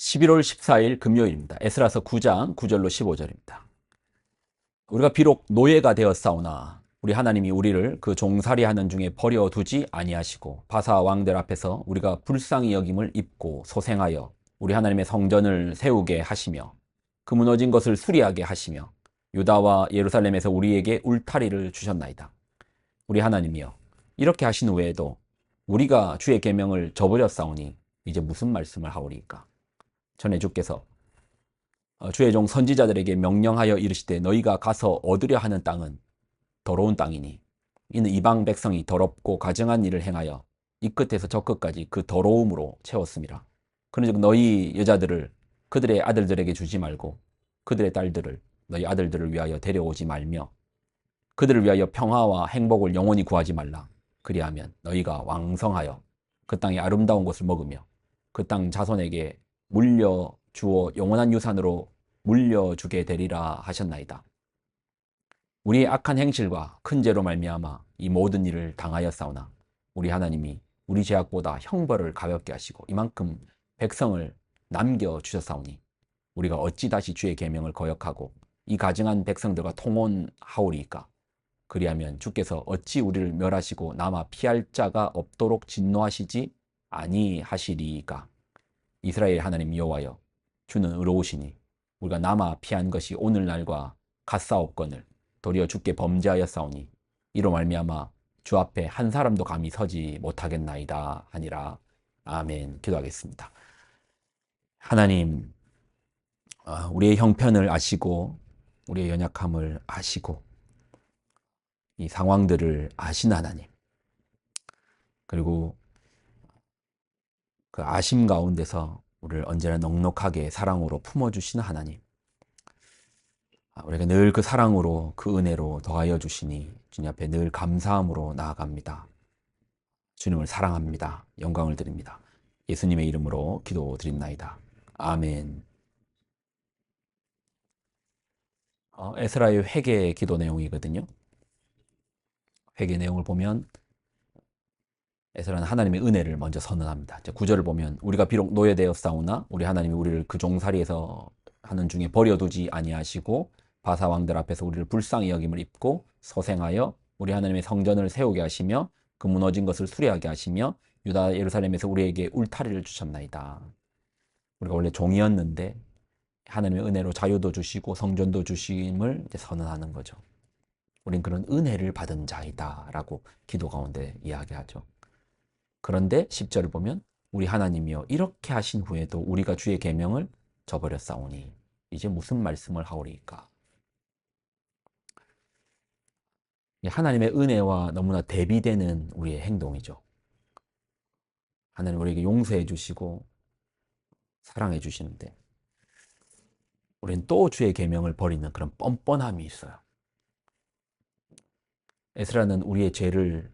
11월 14일 금요일입니다. 에스라서 9장 9절로 15절입니다. 우리가 비록 노예가 되었사오나 우리 하나님이 우리를 그 종살이 하는 중에 버려두지 아니하시고 바사 왕들 앞에서 우리가 불쌍히 여김을 입고 소생하여 우리 하나님의 성전을 세우게 하시며 그 무너진 것을 수리하게 하시며 유다와 예루살렘에서 우리에게 울타리를 주셨나이다. 우리 하나님이여, 이렇게 하신 후에도 우리가 주의 계명을 저버렸사오니 이제 무슨 말씀을 하오리까? 전에 주께서 주의 종 선지자들에게 명령하여 이르시되 너희가 가서 얻으려 하는 땅은 더러운 땅이니 이는 이방 백성이 더럽고 가증한 일을 행하여 이 끝에서 저 끝까지 그 더러움으로 채웠습니다. 그런즉 너희 여자들을 그들의 아들들에게 주지 말고 그들의 딸들을 너희 아들들을 위하여 데려오지 말며 그들을 위하여 평화와 행복을 영원히 구하지 말라. 그리하면 너희가 왕성하여 그 땅의 아름다운 것을 먹으며 그 땅 자손에게 물려주어 영원한 유산으로 물려주게 되리라 하셨나이다. 우리의 악한 행실과 큰 죄로 말미암아 이 모든 일을 당하였사오나 우리 하나님이 우리 죄악보다 형벌을 가볍게 하시고 이만큼 백성을 남겨주셨사오니 우리가 어찌 다시 주의 계명을 거역하고 이 가증한 백성들과 통혼하오리이까? 그리하면 주께서 어찌 우리를 멸하시고 남아 피할 자가 없도록 진노하시지 아니하시리이까? 이스라엘 하나님 여호와여, 주는 의로우시니 우리가 남아 피한 것이 오늘날과 같사옵거늘 도리어 주께 범죄하였사오니 이로 말미암아 주 앞에 한 사람도 감히 서지 못하겠나이다 하니라. 아멘. 기도하겠습니다. 하나님, 우리의 형편을 아시고 우리의 연약함을 아시고 이 상황들을 아신 하나님, 그리고 그 아심 가운데서 우리를 언제나 넉넉하게 사랑으로 품어주시는 하나님, 우리가 늘 그 사랑으로 그 은혜로 더하여 주시니 주님 앞에 늘 감사함으로 나아갑니다. 주님을 사랑합니다. 영광을 드립니다. 예수님의 이름으로 기도드립나이다. 아멘. 에스라의 회개 기도 내용이거든요. 회개 내용을 보면 에스라는 하나님의 은혜를 먼저 선언합니다. 9절을 보면 우리가 비록 노예되었사오나 우리 하나님이 우리를 그 종살이에서 하는 중에 버려두지 아니하시고 바사 왕들 앞에서 우리를 불쌍히 여김을 입고 소생하여 우리 하나님의 성전을 세우게 하시며 그 무너진 것을 수리하게 하시며 유다 예루살렘에서 우리에게 울타리를 주셨나이다. 우리가 원래 종이었는데 하나님의 은혜로 자유도 주시고 성전도 주심을 이제 선언하는 거죠. 우린 그런 은혜를 받은 자이다 라고 기도 가운데 이야기하죠. 그런데 10절을 보면 우리 하나님이여, 이렇게 하신 후에도 우리가 주의 계명을 저버렸사오니 이제 무슨 말씀을 하오리까? 하나님의 은혜와 너무나 대비되는 우리의 행동이죠. 하나님 우리에게 용서해 주시고 사랑해 주시는데 우리는 또 주의 계명을 버리는 그런 뻔뻔함이 있어요. 에스라는 우리의 죄를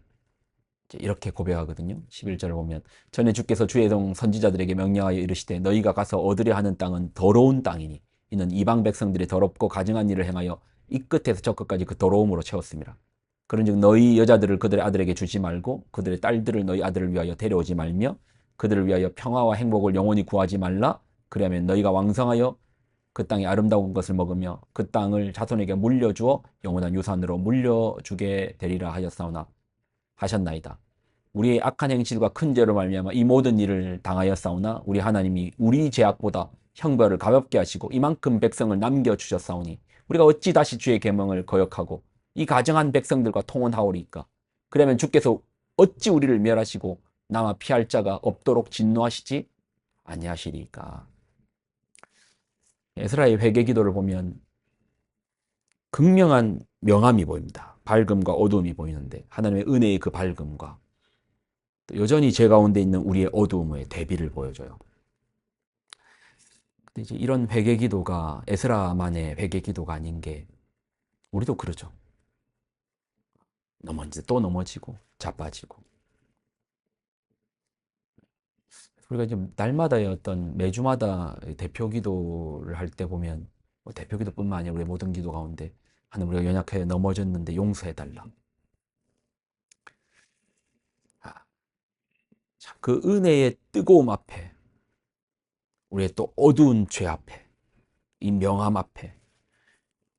이렇게 고백하거든요. 11절을 보면 전에 주께서 주의 종 선지자들에게 명령하여 이르시되 너희가 가서 얻으려 하는 땅은 더러운 땅이니 이는 이방 백성들이 더럽고 가증한 일을 행하여 이 끝에서 저 끝까지 그 더러움으로 채웠습니다. 그런즉 너희 여자들을 그들의 아들에게 주지 말고 그들의 딸들을 너희 아들을 위하여 데려오지 말며 그들을 위하여 평화와 행복을 영원히 구하지 말라. 그러면 너희가 왕성하여 그 땅의 아름다운 것을 먹으며 그 땅을 자손에게 물려주어 영원한 유산으로 물려주게 되리라 하셨나이다. 우리의 악한 행실과 큰 죄로 말미암아 이 모든 일을 당하였사오나 우리 하나님이 우리 죄악보다 형벌을 가볍게 하시고 이만큼 백성을 남겨주셨사오니 우리가 어찌 다시 주의 계명을 거역하고 이 가증한 백성들과 통혼하오리까? 그러면 주께서 어찌 우리를 멸하시고 남아 피할 자가 없도록 진노하시지 아니하시리까? 에스라의 회개 기도를 보면 극명한 명암이 보입니다. 밝음과 어두움이 보이는데 하나님의 은혜의 그 밝음과 또 여전히 죄 가운데 있는 우리의 어두움의 대비를 보여줘요. 근데 이제 이런 회개 기도가 에스라만의 회개 기도가 아닌 게 우리도 그러죠. 또 넘어지고 자빠지고. 우리가 이제 날마다의 어떤 매주마다 대표 기도를 할 때 보면 대표 기도뿐만 아니라 우리의 모든 기도 가운데 하나님 우리가 연약해 넘어졌는데 용서해 달라. 그 은혜의 뜨거움 앞에 우리의 또 어두운 죄 앞에, 이 명함 앞에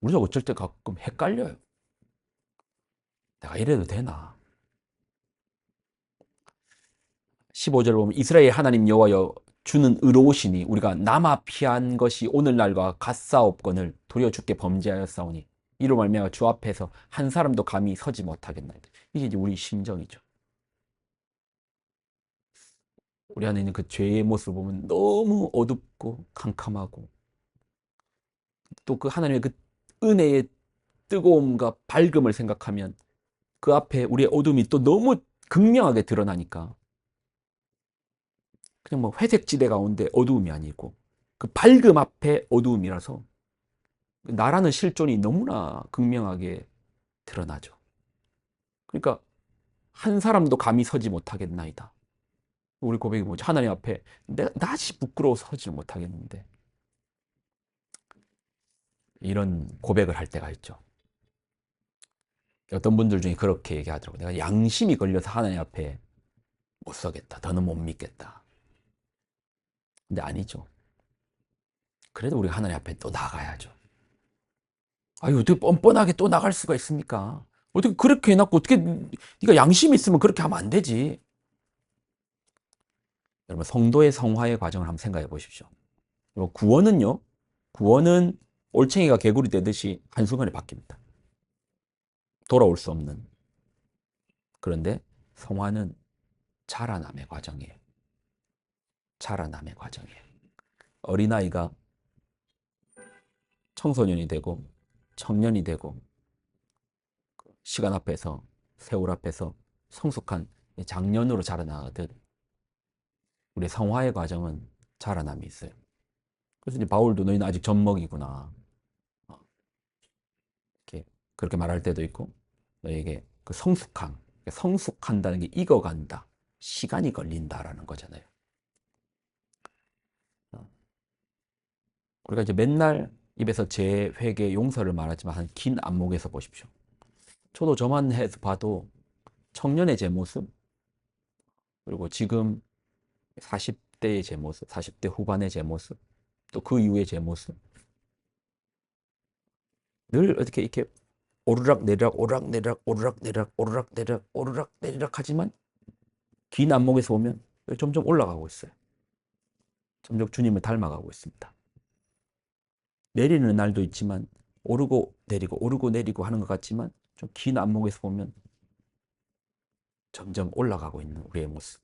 우리가 어쩔 때 가끔 헷갈려요. 내가 이래도 되나? 15절 보면 이스라엘 하나님 여호와여 주는 의로우시니 우리가 남아 피한 것이 오늘날과 같사옵건을 도리어 주께 범죄하였사오니 이로 말미암아 주 앞에서 한 사람도 감히 서지 못하겠나이다. 이게 이제 우리 심정이죠. 우리 안에 있는 그 죄의 모습을 보면 너무 어둡고 캄캄하고 또 그 하나님의 그 은혜의 뜨거움과 밝음을 생각하면 그 앞에 우리의 어둠이 또 너무 극명하게 드러나니까 그냥 뭐 회색 지대 가운데 어두움이 아니고 그 밝음 앞에 어두움이라서 나라는 실존이 너무나 극명하게 드러나죠. 그러니까 한 사람도 감히 서지 못하겠나이다. 우리 고백이 뭐지? 하나님 앞에 내가 낯이 부끄러워서 서지 못하겠는데 이런 고백을 할 때가 있죠. 어떤 분들 중에 그렇게 얘기하더라고요. 내가 양심이 걸려서 하나님 앞에 못 서겠다. 더는 못 믿겠다. 근데 아니죠. 그래도 우리가 하나님 앞에 또 나가야죠. 아유, 어떻게 뻔뻔하게 또 나갈 수가 있습니까? 어떻게 그렇게 해놨고, 어떻게, 네가 양심이 있으면 그렇게 하면 안 되지. 여러분, 성도의 성화의 과정을 한번 생각해 보십시오. 구원은요, 구원은 올챙이가 개구리 되듯이 한순간에 바뀝니다. 돌아올 수 없는. 그런데 성화는 자라남의 과정이에요. 자라남의 과정이에요. 어린아이가 청소년이 되고, 청년이 되고, 시간 앞에서, 세월 앞에서 성숙한 장년으로 자라나듯 우리 성화의 과정은 자라남이 있어요. 그래서 이제 바울도 너희는 아직 젖먹이구나. 이렇게 그렇게 말할 때도 있고 너에게 그 성숙한다는 게 익어간다. 시간이 걸린다라는 거잖아요. 우리가 이제 맨날 입에서 제 회개 용서를 말하지만 한 긴 안목에서 보십시오. 저도 저만 해서 봐도 청년의 제 모습 그리고 지금 40대의 제 모습, 40대 후반의 제 모습, 또 그 이후의 제 모습 늘 어떻게 이렇게 오르락 내리락 오르락 내리락 오르락 내리락 오르락 내리락 오르락 내리락 하지만 긴 안목에서 보면 점점 올라가고 있어요. 점점 주님을 닮아가고 있습니다. 내리는 날도 있지만 오르고 내리고 오르고 내리고 하는 것 같지만 좀 긴 안목에서 보면 점점 올라가고 있는 우리의 모습.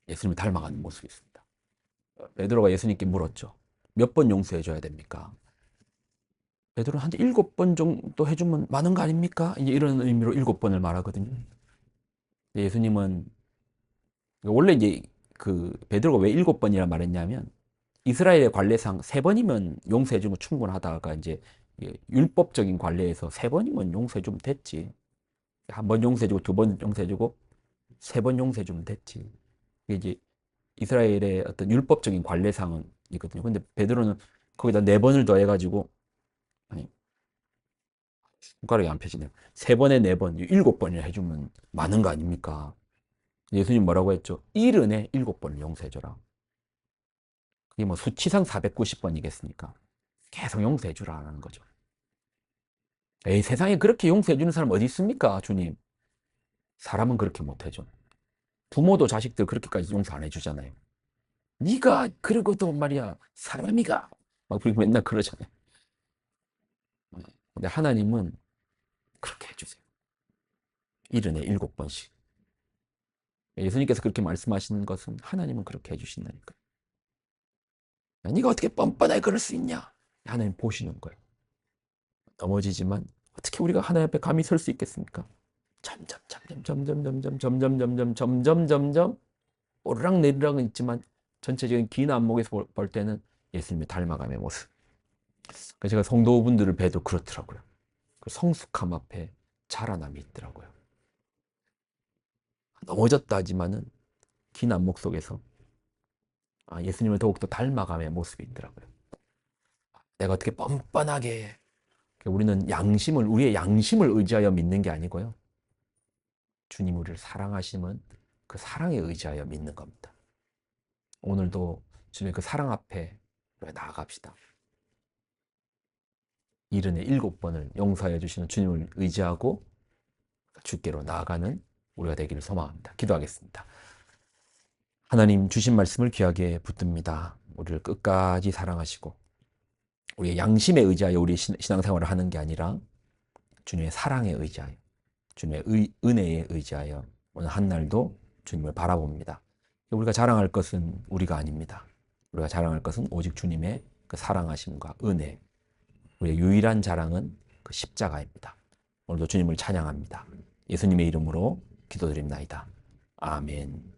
예수님을 닮아가는 모습이 있습니다. 베드로가 예수님께 물었죠. 몇 번 용서해 줘야 됩니까? 베드로는 한 7번 정도 해주면 많은 거 아닙니까? 이제 이런 의미로 7번을 말하거든요. 예수님은 원래 이제 그 베드로가 왜 7번이라 말했냐면 이스라엘의 관례상 3번이면 용서해 주면 충분하다가 이제 율법적인 관례에서 3번이면 용서해 주면 됐지. 한 번 용서해 주고 2번 용서해 주고 3번 용서해 주면 됐지. 이게 이제 이스라엘의 어떤 율법적인 관례상은 있거든요. 근데 베드로는 거기다 4번을 더해 가지고 아니 손가락이 안 펴지네요. 3번에 4번, 7번이나 해주면 많은 거 아닙니까? 예수님 뭐라고 했죠? 일은에 7번을 용서해줘라. 그게 뭐 수치상 490번이겠습니까? 계속 용서해주라는 거죠. 에이, 세상에 그렇게 용서해주는 사람 어디 있습니까, 주님? 사람은 그렇게 못해줘. 부모도 자식들 그렇게까지 용서 안 해주잖아요. 네가 그러고도 말이야, 사람이가 막 그렇게 맨날 그러잖아요. 근데 하나님은 그렇게 해주세요. 일은에 7번씩. 예수님께서 그렇게 말씀하시는 것은 하나님은 그렇게 해주신다니까요. 네가 어떻게 뻔뻔하게 그럴 수 있냐? 하나님 보시는 거예요. 넘어지지만 어떻게 우리가 하나님 앞에 감히 설 수 있겠습니까? 점점 오르락내리락은 있지만 전체적인 긴 안목에서 볼 때는 예수님의 닮아감의 모습. 그래서 제가 성도분들을 뵈도 그렇더라고요. 그 성숙함 앞에 자라남이 있더라고요. 넘어졌다 하지만은 긴 안목 속에서 예수님을 더욱더 닮아감의 모습이 있더라고요. 내가 어떻게 뻔뻔하게 우리는 우리의 양심을 의지하여 믿는 게 아니고요. 주님 우리를 사랑하시면 그 사랑에 의지하여 믿는 겁니다. 오늘도 주님의 그 사랑 앞에 우리가 나아갑시다. 일흔에 7번을 용서하여 주시는 주님을 의지하고 주께로 나아가는 우리가 되기를 소망합니다. 기도하겠습니다. 하나님 주신 말씀을 귀하게 붙듭니다. 우리를 끝까지 사랑하시고 우리의 양심에 의지하여 우리 신앙생활을 하는 게 아니라 주님의 사랑에 의지하여 주님의 은혜에 의지하여 오늘 한날도 주님을 바라봅니다. 우리가 자랑할 것은 우리가 아닙니다. 우리가 자랑할 것은 오직 주님의 그 사랑하심과 은혜. 우리의 유일한 자랑은 그 십자가입니다. 오늘도 주님을 찬양합니다. 예수님의 이름으로 기도드립나이다. 아멘.